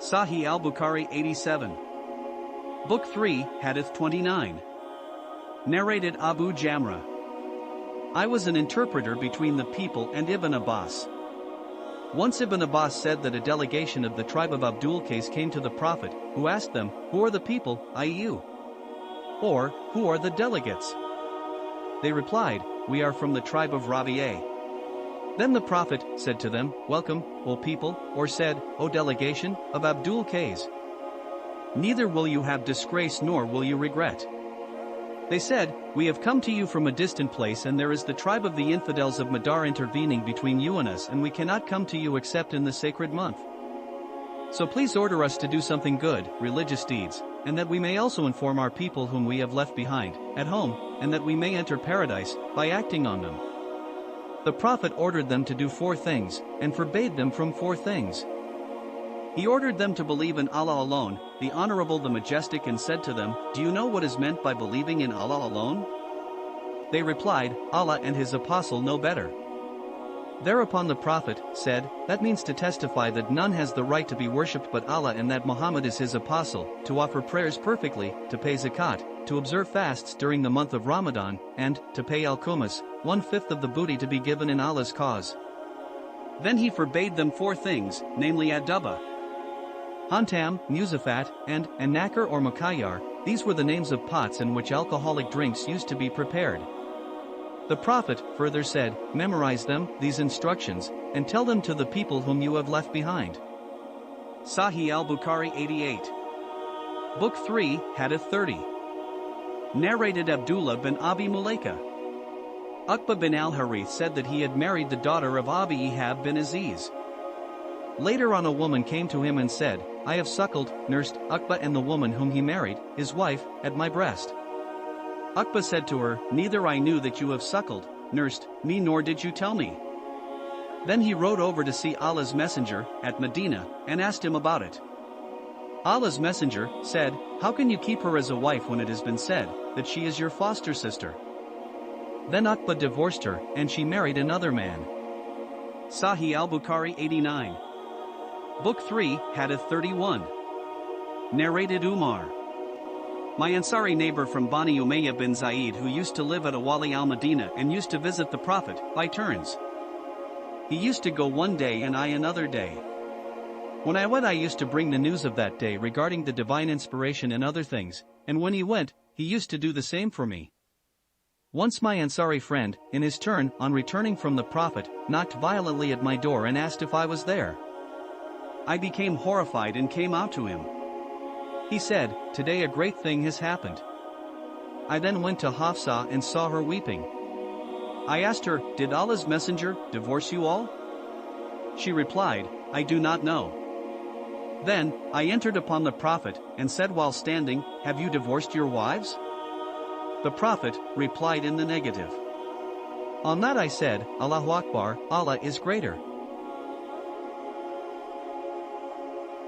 Sahih al-Bukhari 87. Book 3, Hadith 29. Narrated Abu Jamrah. I was an interpreter between the people and Ibn Abbas. Once Ibn Abbas said that a delegation of the tribe of Abdul Qais came to the Prophet, who asked them, "Who are the people, i.e. you? Or, who are the delegates?" They replied, "We are from the tribe of Rabi'a." Then the Prophet said to them, "Welcome, O people," or said, "O delegation of Abdul Qais. Neither will you have disgrace nor will you regret." They said, "We have come to you from a distant place and there is the tribe of the infidels of Madar intervening between you and us, and we cannot come to you except in the sacred month. So please order us to do something good, religious deeds, and that we may also inform our people whom we have left behind, at home, and that we may enter paradise, by acting on them." The Prophet ordered them to do 4 things, and forbade them from 4 things. He ordered them to believe in Allah alone, the Honorable, the Majestic, and said to them, "Do you know what is meant by believing in Allah alone?" They replied, "Allah and His Apostle know better." Thereupon the Prophet said, "That means to testify that none has the right to be worshipped but Allah and that Muhammad is His Apostle, to offer prayers perfectly, to pay zakat, to observe fasts during the month of Ramadan, and to pay al-Khumus, 1/5 of the booty to be given in Allah's cause." Then he forbade them 4 things, namely ad-duba, hantam, musafat, and nakar or makayyar. These were the names of pots in which alcoholic drinks used to be prepared. The Prophet further said, "Memorize them, these instructions, and tell them to the people whom you have left behind." Sahih al-Bukhari 88. Book 3, Hadith 30. Narrated Abdullah bin Abi Mulaika. Uqba bin al-Harith said that he had married the daughter of Abi Ihab bin Aziz. Later on a woman came to him and said, "I have suckled, nursed, Uqba and the woman whom he married, his wife, at my breast." Uqba said to her, "Neither I knew that you have suckled, nursed, me nor did you tell me." Then he rode over to see Allah's messenger, at Medina, and asked him about it. Allah's messenger said, "How can you keep her as a wife when it has been said, that she is your foster sister?" Then Uqba divorced her, and she married another man. Sahih al-Bukhari 89. Book 3, Hadith 31. Narrated Umar. My Ansari neighbor from Bani Umayyah bin Zaid, who used to live at Awali al-Madinah and used to visit the Prophet, by turns. He used to go one day and I another day. When I went I used to bring the news of that day regarding the divine inspiration and other things, and when he went, he used to do the same for me. Once my Ansari friend, in his turn, on returning from the Prophet, knocked violently at my door and asked if I was there. I became horrified and came out to him. He said, "Today a great thing has happened." I then went to Hafsa and saw her weeping. I asked her, "Did Allah's messenger divorce you all?" She replied, "I do not know." Then, I entered upon the Prophet, and said while standing, "Have you divorced your wives?" The Prophet replied in the negative. On that I said, "Allahu Akbar, Allah is greater."